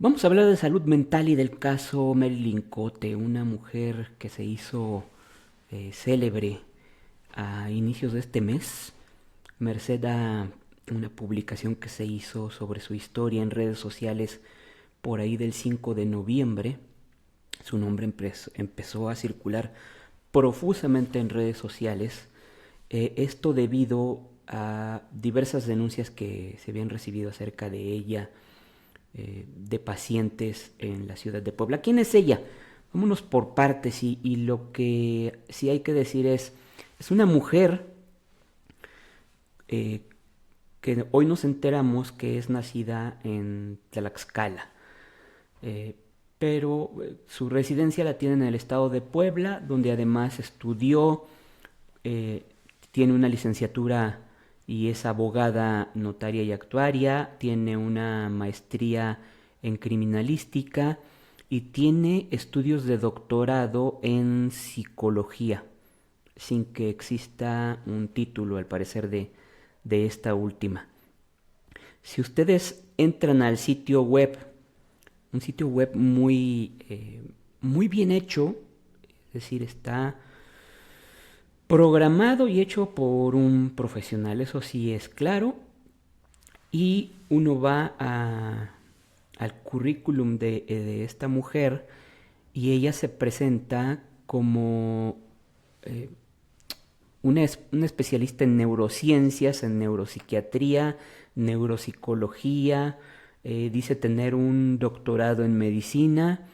Vamos a hablar de salud mental y del caso Marilyn Cote, una mujer que se hizo célebre a inicios de este mes, merced a una publicación que se hizo sobre su historia en redes sociales por ahí del 5 de noviembre. Su nombre empezó a circular profusamente en redes sociales, esto debido a diversas denuncias que se habían recibido acerca de ella, de pacientes en la ciudad de Puebla. ¿Quién es ella? Vámonos por partes y lo que sí hay que decir es una mujer eh, que hoy nos enteramos que es nacida en Tlaxcala, eh, pero su residencia la tiene en el estado de Puebla, donde además estudió, eh, tiene una licenciatura y es abogada notaria y actuaria, tiene una maestría en criminalística y tiene estudios de doctorado en psicología, sin que exista un título al parecer de esta última. Si ustedes entran al sitio web, un sitio web muy bien hecho, es decir, está programado y hecho por un profesional, eso sí es claro, y uno va al currículum de esta mujer y ella se presenta como eh, una especialista en neurociencias, en neuropsiquiatría, neuropsicología, dice tener un doctorado en medicina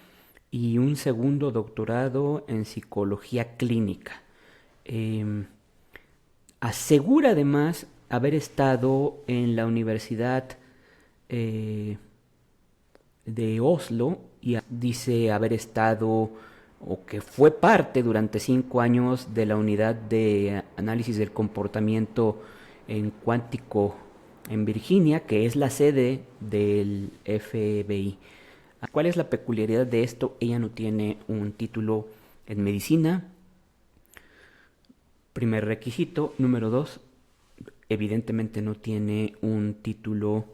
y un segundo doctorado en psicología clínica. Eh, Asegura además haber estado en la Universidad eh, de Oslo y dice haber estado o que fue parte durante 5 años de la unidad de análisis del comportamiento en cuántico en Virginia, que es la sede del FBI. ¿Cuál es la peculiaridad de esto? Ella no tiene un título en medicina. Primer requisito. Número dos, evidentemente no tiene un título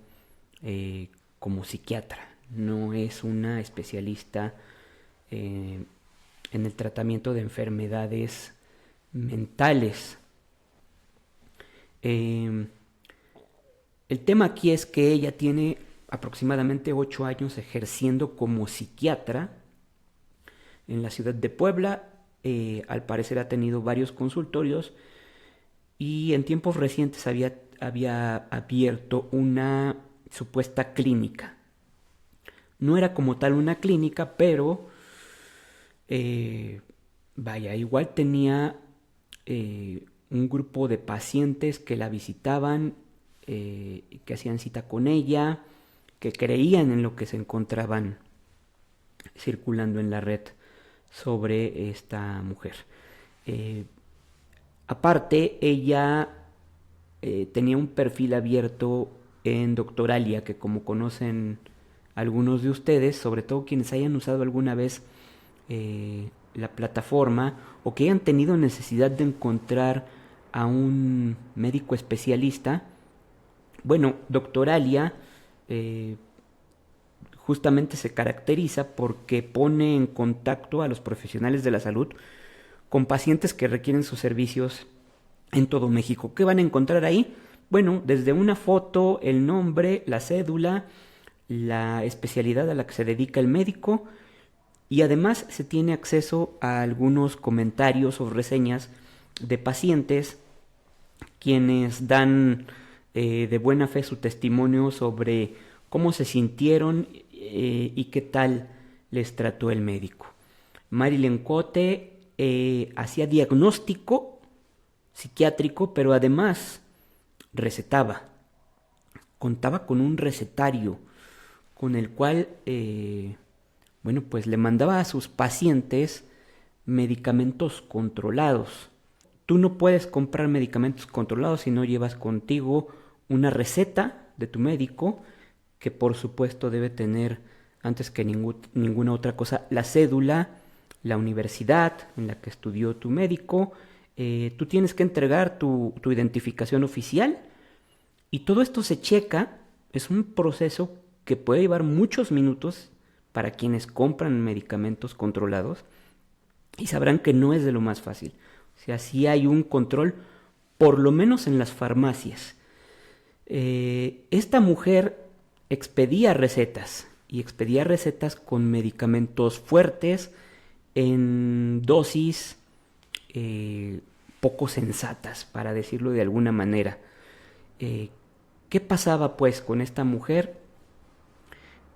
como psiquiatra. No es una especialista eh, en el tratamiento de enfermedades mentales. Eh, el tema aquí es que ella tiene aproximadamente 8 años ejerciendo como psiquiatra en la ciudad de Puebla. Al parecer ha tenido varios consultorios y en tiempos recientes había abierto una supuesta clínica. No era como tal una clínica, pero vaya, igual tenía un grupo de pacientes que la visitaban, que hacían cita con ella, que creían en lo que se encontraban circulando en la red sobre esta mujer. Eh, Aparte, ella tenía un perfil abierto en Doctoralia, que como conocen algunos de ustedes, sobre todo quienes hayan usado alguna vez la plataforma o que hayan tenido necesidad de encontrar a un médico especialista. Bueno, Doctoralia justamente se caracteriza porque pone en contacto a los profesionales de la salud con pacientes que requieren sus servicios en todo México. ¿Qué van a encontrar ahí? Bueno, desde una foto, el nombre, la cédula, la especialidad a la que se dedica el médico y además se tiene acceso a algunos comentarios o reseñas de pacientes quienes dan de buena fe su testimonio sobre cómo se sintieron y qué tal les trató el médico. Marilyn Cote hacía diagnóstico psiquiátrico, pero además recetaba. Contaba con un recetario con el cual, bueno, pues le mandaba a sus pacientes medicamentos controlados. Tú no puedes comprar medicamentos controlados si no llevas contigo una receta de tu médico, que por supuesto debe tener, antes que ninguna otra cosa, la cédula, la universidad en la que estudió tu médico. Tú tienes que entregar tu identificación oficial y todo esto se checa. Es un proceso que puede llevar muchos minutos para quienes compran medicamentos controlados y sabrán que no es de lo más fácil. O sea, sí hay un control, por lo menos en las farmacias. Esta mujer expedía recetas y expedía recetas con medicamentos fuertes en dosis poco sensatas, para decirlo de alguna manera. Eh, ¿Qué pasaba pues con esta mujer?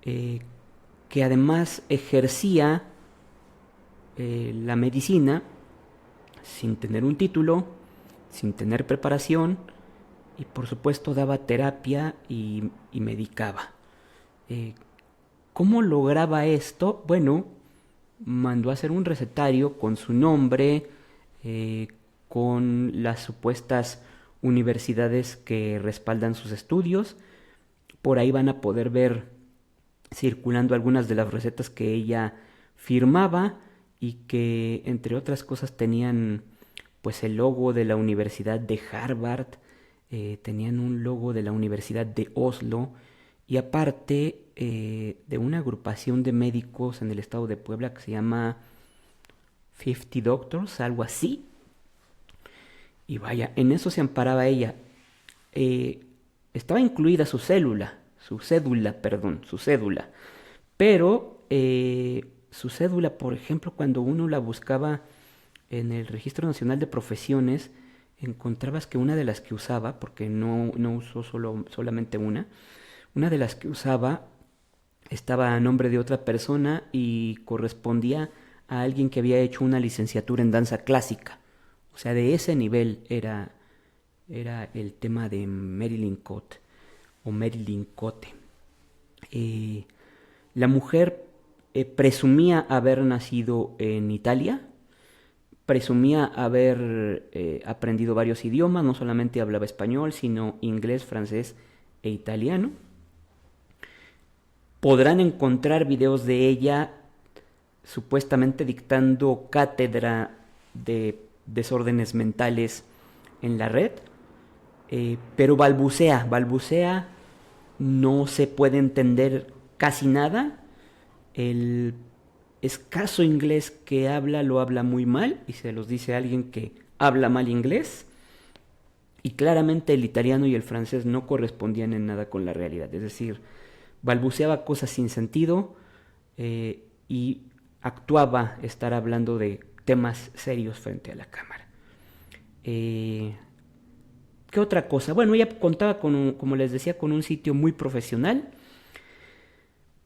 Eh, que además ejercía la medicina sin tener un título, sin tener preparación y por supuesto daba terapia y medicaba. Eh, ¿Cómo lograba esto? Bueno, mandó a hacer un recetario con su nombre, eh, con las supuestas universidades que respaldan sus estudios. Por ahí van a poder ver circulando algunas de las recetas que ella firmaba y que entre otras cosas tenían pues el logo de la Universidad de Harvard, tenían un logo de la Universidad de Oslo y aparte de una agrupación de médicos en el estado de Puebla que se llama 50 Doctors, algo así. Y vaya, en eso se amparaba ella. Estaba incluida su cédula, pero su cédula, por ejemplo, cuando uno la buscaba en el Registro Nacional de Profesiones, encontrabas que una de las que usaba, porque no usó solamente una de las que usaba estaba a nombre de otra persona y correspondía a alguien que había hecho una licenciatura en danza clásica. O sea, de ese nivel era el tema de Marilyn Cote o Marilyn Cote. Eh, la mujer presumía haber nacido en Italia, presumía haber aprendido varios idiomas, no solamente hablaba español, sino inglés, francés e italiano. Podrán encontrar videos de ella supuestamente dictando cátedra de desórdenes mentales en la red, pero balbucea, no se puede entender casi nada. El escaso inglés que habla lo habla muy mal y se los dice alguien que habla mal inglés. Y claramente el italiano y el francés no correspondían en nada con la realidad. Es decir, balbuceaba cosas sin sentido y actuaba estar hablando de temas serios frente a la cámara. ¿Qué otra cosa? Bueno, ella contaba como les decía, con un sitio muy profesional,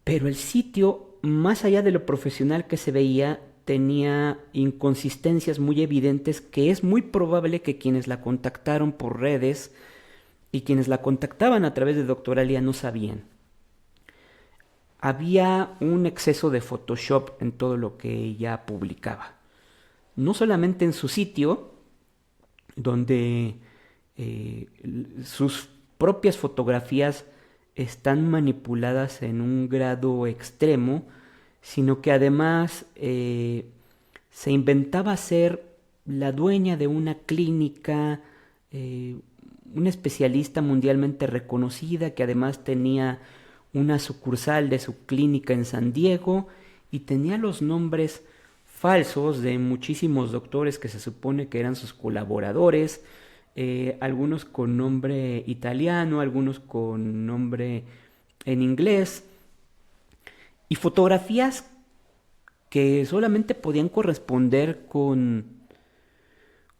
pero el sitio, más allá de lo profesional que se veía, tenía inconsistencias muy evidentes que es muy probable que quienes la contactaron por redes y quienes la contactaban a través de Doctoralia no sabían. Había un exceso de Photoshop en todo lo que ella publicaba. No solamente en su sitio, donde sus propias fotografías están manipuladas en un grado extremo, sino que además se inventaba ser la dueña de una clínica, una especialista mundialmente reconocida que además tenía una sucursal de su clínica en San Diego y tenía los nombres falsos de muchísimos doctores que se supone que eran sus colaboradores, algunos con nombre italiano, algunos con nombre en inglés, y fotografías que solamente podían corresponder con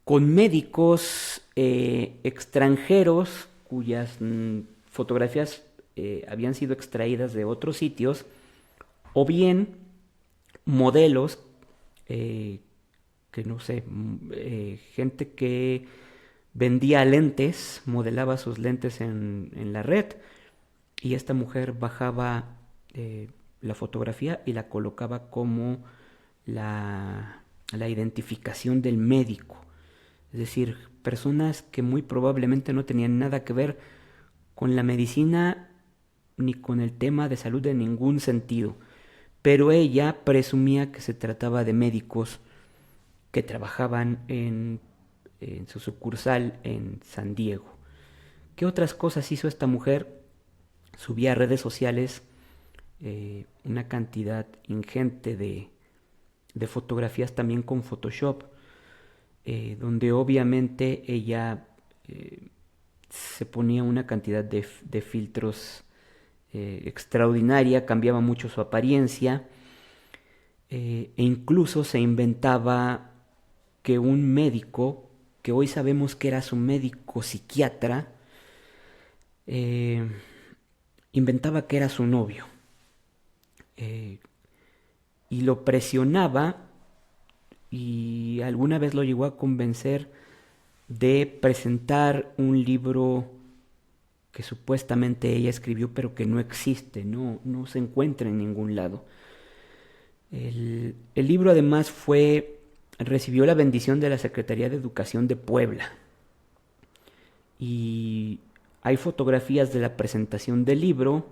médicos extranjeros cuyas fotografías habían sido extraídas de otros sitios, o bien modelos que no sé, gente que vendía lentes, modelaba sus lentes en la red y esta mujer bajaba la fotografía y la colocaba como la identificación del médico. Es decir, personas que muy probablemente no tenían nada que ver con la medicina ni con el tema de salud en ningún sentido. Pero ella presumía que se trataba de médicos que trabajaban en su sucursal en San Diego. ¿Qué otras cosas hizo esta mujer? Subía a redes sociales una cantidad ingente de fotografías también con Photoshop, donde obviamente ella se ponía una cantidad de filtros extraordinaria, cambiaba mucho su apariencia, e incluso se inventaba que un médico, que hoy sabemos que era su médico psiquiatra, eh, inventaba que era su novio, eh, y lo presionaba, y alguna vez lo llegó a convencer de presentar un libro que supuestamente ella escribió pero que no existe, no se encuentra en ningún lado. El libro además recibió la bendición de la Secretaría de Educación de Puebla, y hay fotografías de la presentación del libro.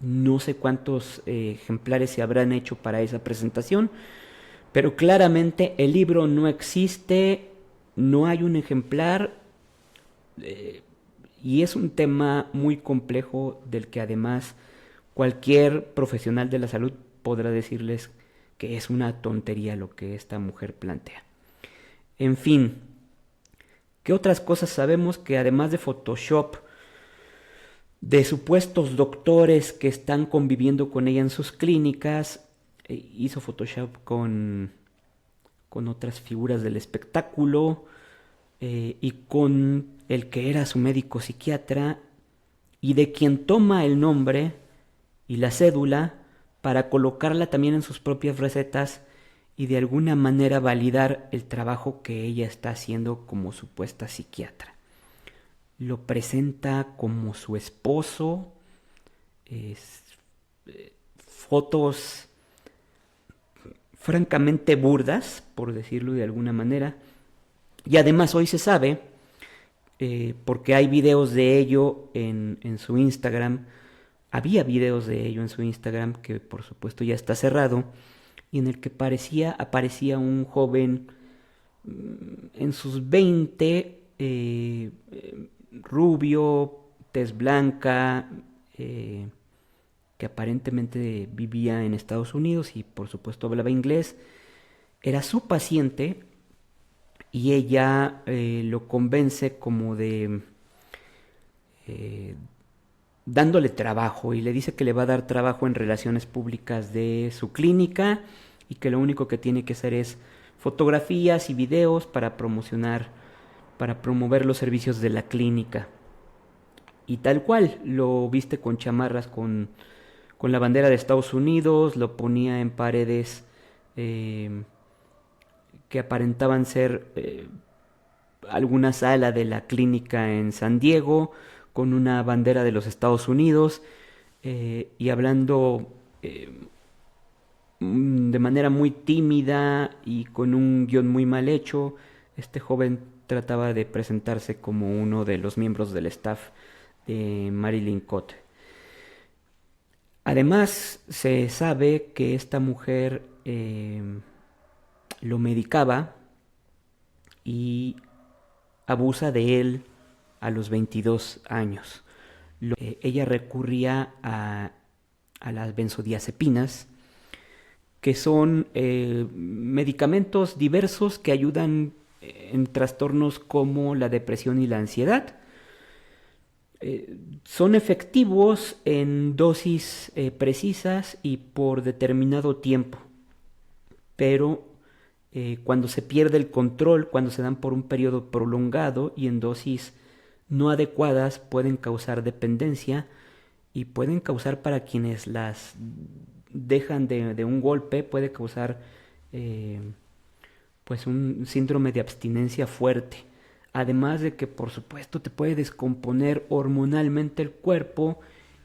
No sé cuántos ejemplares se habrán hecho para esa presentación, pero claramente el libro no existe, no hay un ejemplar, eh, y es un tema muy complejo del que además cualquier profesional de la salud podrá decirles que es una tontería lo que esta mujer plantea. En fin, ¿qué otras cosas sabemos? Que además de Photoshop, de supuestos doctores que están conviviendo con ella en sus clínicas, hizo Photoshop con otras figuras del espectáculo, y con el que era su médico psiquiatra, y de quien toma el nombre y la cédula para colocarla también en sus propias recetas y de alguna manera validar el trabajo que ella está haciendo como supuesta psiquiatra. Lo presenta como su esposo, es, fotos francamente burdas, por decirlo de alguna manera, y además hoy se sabe, porque hay videos de ello en su Instagram, había videos de ello en su Instagram, que por supuesto ya está cerrado, y en el que aparecía un joven en sus 20, rubio, tez blanca, que aparentemente vivía en Estados Unidos y por supuesto hablaba inglés. Era su paciente, y ella lo convence como de eh, dándole trabajo, y le dice que le va a dar trabajo en relaciones públicas de su clínica, y que lo único que tiene que hacer es fotografías y videos para promover los servicios de la clínica. Y tal cual, lo viste con chamarras con la bandera de Estados Unidos, lo ponía en paredes eh, que aparentaban ser alguna sala de la clínica en San Diego, con una bandera de los Estados Unidos, y hablando de manera muy tímida y con un guión muy mal hecho. Este joven trataba de presentarse como uno de los miembros del staff de Marilyn Cott. Además, se sabe que esta mujer lo medicaba y abusa de él a los 22 años. Ella recurría a las benzodiazepinas, que son medicamentos diversos que ayudan en trastornos como la depresión y la ansiedad. Son efectivos en dosis precisas y por determinado tiempo, pero cuando se pierde el control, cuando se dan por un periodo prolongado y en dosis no adecuadas, pueden causar dependencia, y pueden causar, para quienes las dejan de un golpe, puede causar eh, pues un síndrome de abstinencia fuerte. Además de que por supuesto te puede descomponer hormonalmente el cuerpo,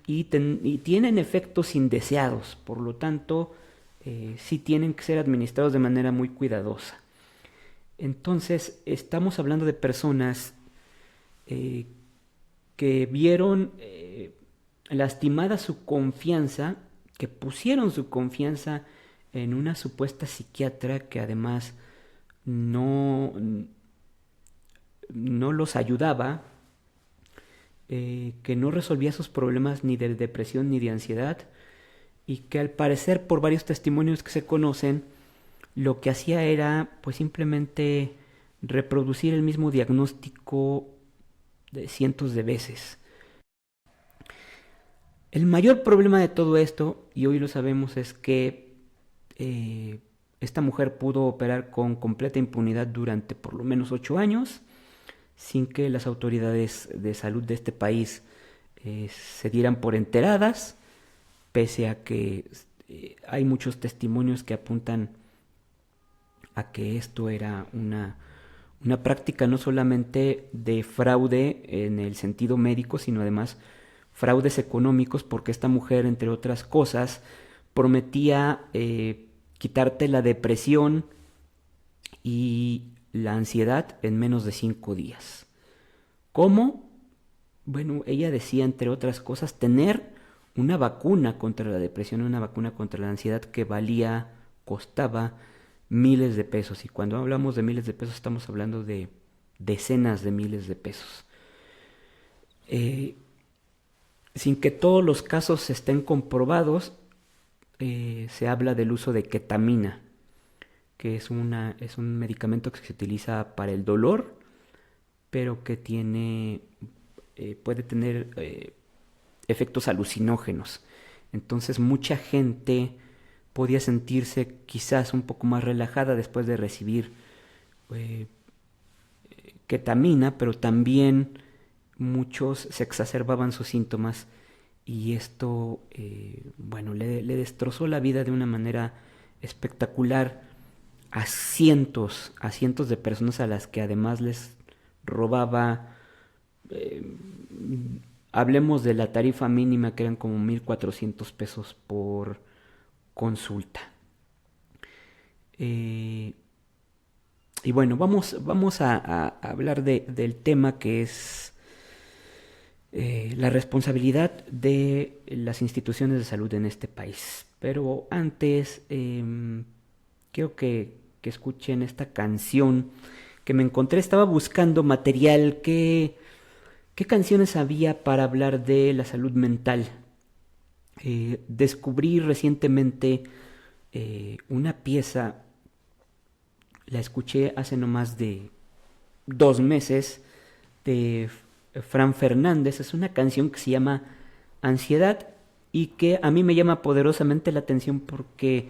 y tienen efectos indeseados. Por lo tanto, sí tienen que ser administrados de manera muy cuidadosa. Entonces estamos hablando de personas eh, que vieron lastimada su confianza, que pusieron su confianza en una supuesta psiquiatra que además no, no los ayudaba, que no resolvía sus problemas ni de depresión ni de ansiedad, y que al parecer, por varios testimonios que se conocen, lo que hacía era pues simplemente reproducir el mismo diagnóstico de cientos de veces. El mayor problema de todo esto, y hoy lo sabemos, es que esta mujer pudo operar con completa impunidad durante por lo menos 8 años, sin que las autoridades de salud de este país se dieran por enteradas, pese a que hay muchos testimonios que apuntan a que esto era una práctica no solamente de fraude en el sentido médico, sino además fraudes económicos, porque esta mujer, entre otras cosas, prometía quitarte la depresión y la ansiedad en menos de 5 días. ¿Cómo? Bueno, ella decía, entre otras cosas, tener una vacuna contra la depresión, una vacuna contra la ansiedad que costaba miles de pesos. Y cuando hablamos de miles de pesos estamos hablando de decenas de miles de pesos. Sin que todos los casos estén comprobados, se habla del uso de ketamina, que es un medicamento que se utiliza para el dolor, pero que puede tener efectos alucinógenos. Entonces mucha gente podía sentirse quizás un poco más relajada después de recibir ketamina, pero también muchos se exacerbaban sus síntomas y esto le destrozó la vida de una manera espectacular a cientos de personas, a las que además les robaba, hablemos de la tarifa mínima, que eran como 1,400 pesos por consulta. Y bueno, vamos a hablar del tema, que es la responsabilidad de las instituciones de salud en este país. Pero antes, quiero que escuchen esta canción que me encontré. Estaba buscando material. ¿Qué canciones había para hablar de la salud mental? Descubrí recientemente una pieza, la escuché hace no más de 2 meses, de Fran Fernández. Es una canción que se llama Ansiedad y que a mí me llama poderosamente la atención porque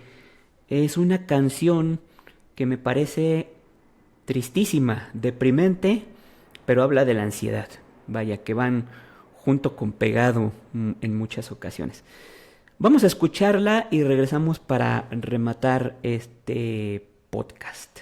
es una canción que me parece tristísima, deprimente, pero habla de la ansiedad. Vaya, que van junto con pegado en muchas ocasiones. Vamos a escucharla y regresamos para rematar este podcast.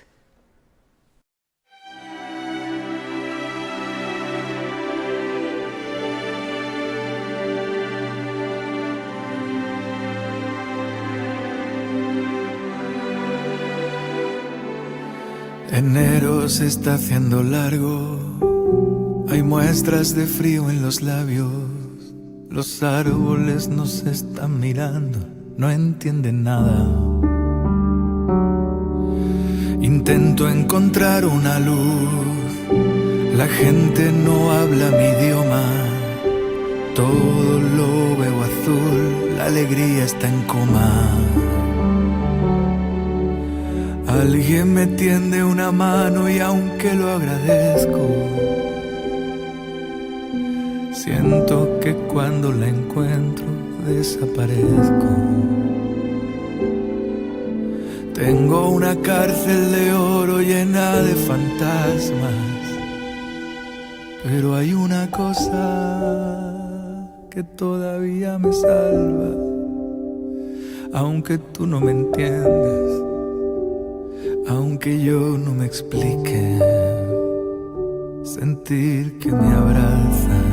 Enero se está haciendo largo, hay muestras de frío en los labios, los árboles nos están mirando, no entienden nada. Intento encontrar una luz, la gente no habla mi idioma, todo lo veo azul, la alegría está en coma. Alguien me tiende una mano y aunque lo agradezco, siento que cuando la encuentro desaparezco. Tengo una cárcel de oro llena de fantasmas, pero hay una cosa que todavía me salva, aunque tú no me entiendes. Aunque yo no me explique, sentir que me abrazas,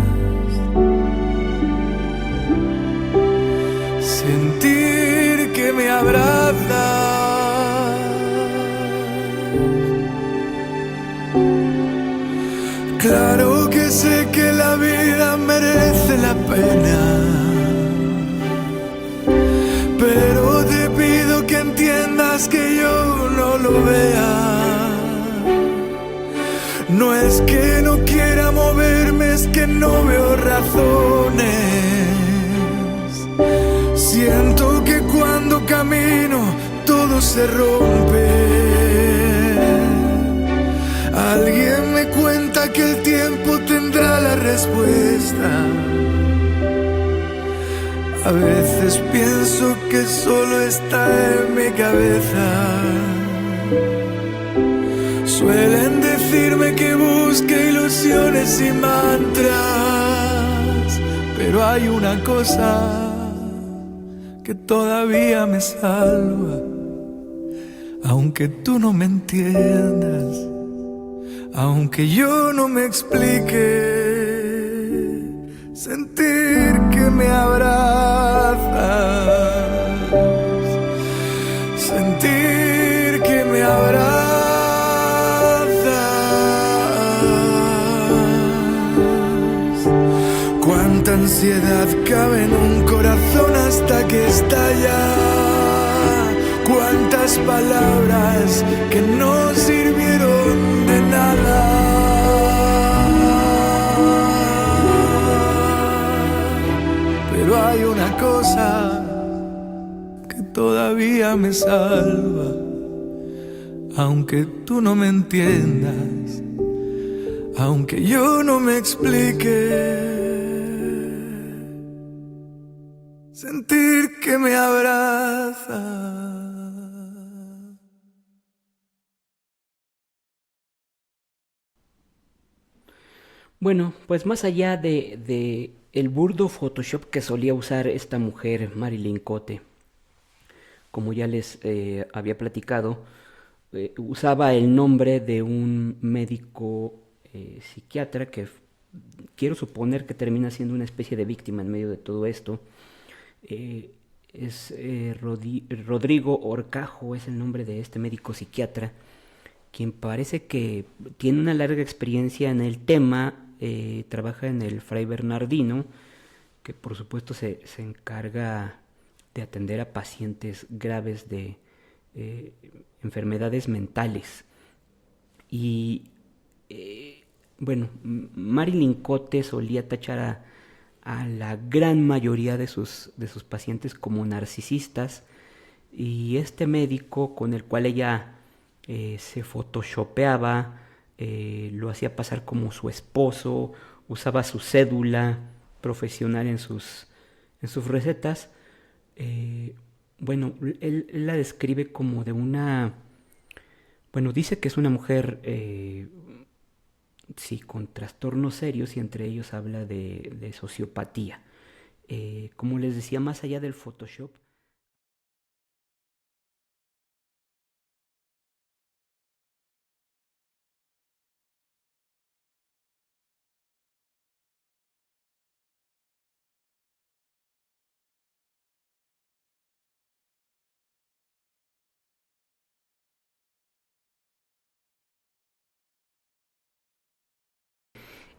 sentir que me abrazas. Claro que sé que la vida merece la pena, pero te pido que entiendas que yo no lo vea. No es que no quiera moverme, es que no veo razones. Siento que camino todo se rompe. Alguien me cuenta que el tiempo tendrá la respuesta. A veces pienso que solo está en mi cabeza. Suelen decirme que busque ilusiones y mantras, pero hay una cosa que todavía me salva, aunque tú no me entiendas, aunque yo no me explique. Sentir que me abrazas, sentir que me abrazas. Cuánta ansiedad cabe en un corazón hasta que estalla. Cuántas palabras que no sirvieron de nada. Pero hay una cosa que todavía me salva, aunque tú no me entiendas, aunque yo no me explique. Sentir que me abraza. Bueno, pues más allá de el burdo Photoshop que solía usar esta mujer, Marilyn Cote, como ya les había platicado, usaba el nombre de un médico psiquiatra que quiero suponer que termina siendo una especie de víctima en medio de todo esto. Rodrigo Horcajo es el nombre de este médico psiquiatra, quien parece que tiene una larga experiencia en el tema. Trabaja en el Fray Bernardino, que por supuesto se encarga de atender a pacientes graves de enfermedades mentales. Y bueno, Marilyn Cote solía tachar a la gran mayoría de sus pacientes como narcisistas, y este médico con el cual ella se photoshopeaba, lo hacía pasar como su esposo, usaba su cédula profesional en sus recetas. Bueno, él la describe como de una... Bueno, dice que es una mujer, sí, con trastornos serios, y entre ellos habla de sociopatía. Como les decía, más allá del Photoshop,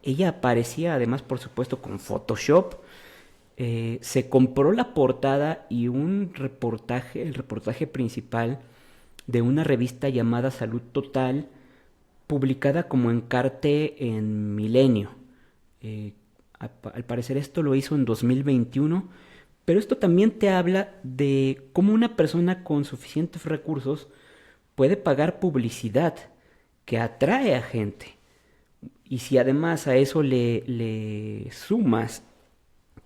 ella aparecía además, por supuesto, con Photoshop. Se compró la portada y un reportaje, el reportaje principal de una revista llamada Salud Total, publicada como encarte en Milenio. Eh, al parecer esto lo hizo en 2021, pero esto también te habla de cómo una persona con suficientes recursos puede pagar publicidad que atrae a gente. Y si además a eso le sumas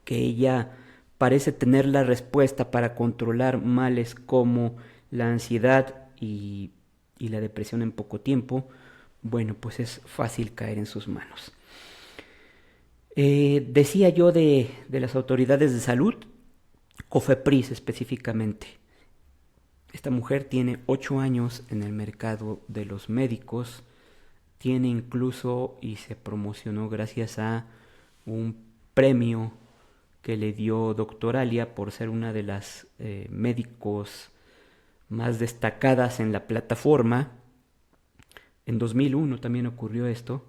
que ella parece tener la respuesta para controlar males como la ansiedad y la depresión en poco tiempo, bueno, pues es fácil caer en sus manos. Decía yo de las autoridades de salud, COFEPRIS específicamente. Esta mujer tiene 8 años en el mercado de los médicos, tiene incluso y se promocionó gracias a un premio que le dio Doctoralia por ser una de las médicos más destacadas en la plataforma. En 2001 también ocurrió esto,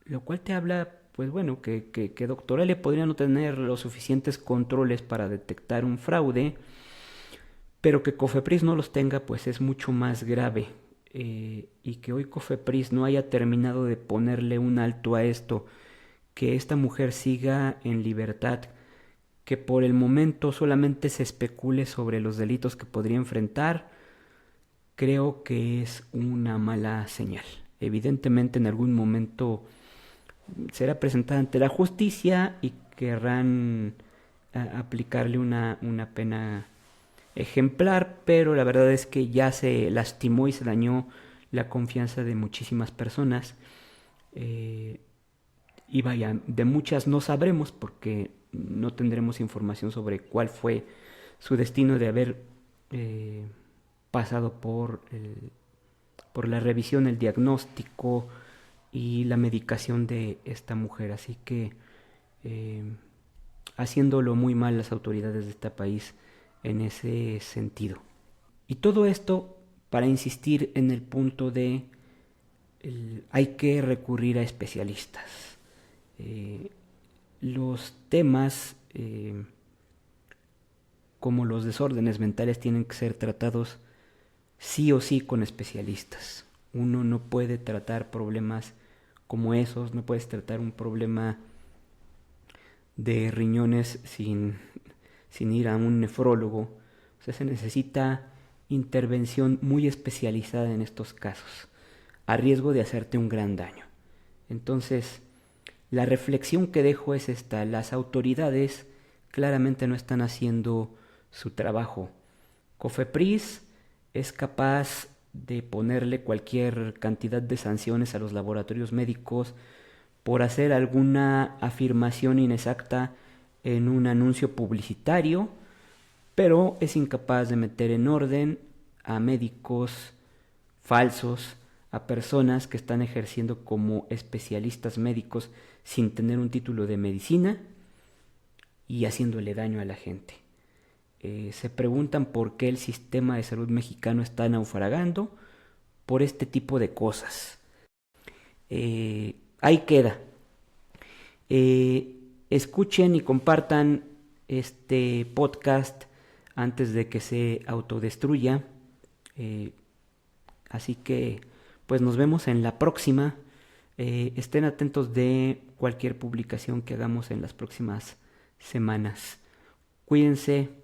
lo cual te habla, pues bueno, que Doctoralia podría no tener los suficientes controles para detectar un fraude, pero que COFEPRIS no los tenga, pues es mucho más grave. Y que hoy COFEPRIS no haya terminado de ponerle un alto a esto, que esta mujer siga en libertad, que por el momento solamente se especule sobre los delitos que podría enfrentar, creo que es una mala señal. Evidentemente en algún momento será presentada ante la justicia y querrán aplicarle una pena ejemplar, pero la verdad es que ya se lastimó y se dañó la confianza de muchísimas personas. Y vaya, de muchas no sabremos porque no tendremos información sobre cuál fue su destino de haber pasado por la revisión, el diagnóstico y la medicación de esta mujer. Así que haciéndolo muy mal las autoridades de este país en ese sentido. Y todo esto para insistir en el punto de hay que recurrir a especialistas. Los temas como los desórdenes mentales tienen que ser tratados sí o sí con especialistas. Uno no puede tratar problemas como esos, no puedes tratar un problema de riñones sin ir a un nefrólogo. O sea, se necesita intervención muy especializada en estos casos, a riesgo de hacerte un gran daño. Entonces, la reflexión que dejo es esta: las autoridades claramente no están haciendo su trabajo. COFEPRIS es capaz de ponerle cualquier cantidad de sanciones a los laboratorios médicos por hacer alguna afirmación inexacta en un anuncio publicitario, pero es incapaz de meter en orden a médicos falsos, a personas que están ejerciendo como especialistas médicos sin tener un título de medicina y haciéndole daño a la gente. Se preguntan por qué el sistema de salud mexicano está naufragando por este tipo de cosas. Ahí queda. Escuchen y compartan este podcast antes de que se autodestruya. Así que pues nos vemos en la próxima. Estén atentos de cualquier publicación que hagamos en las próximas semanas. Cuídense.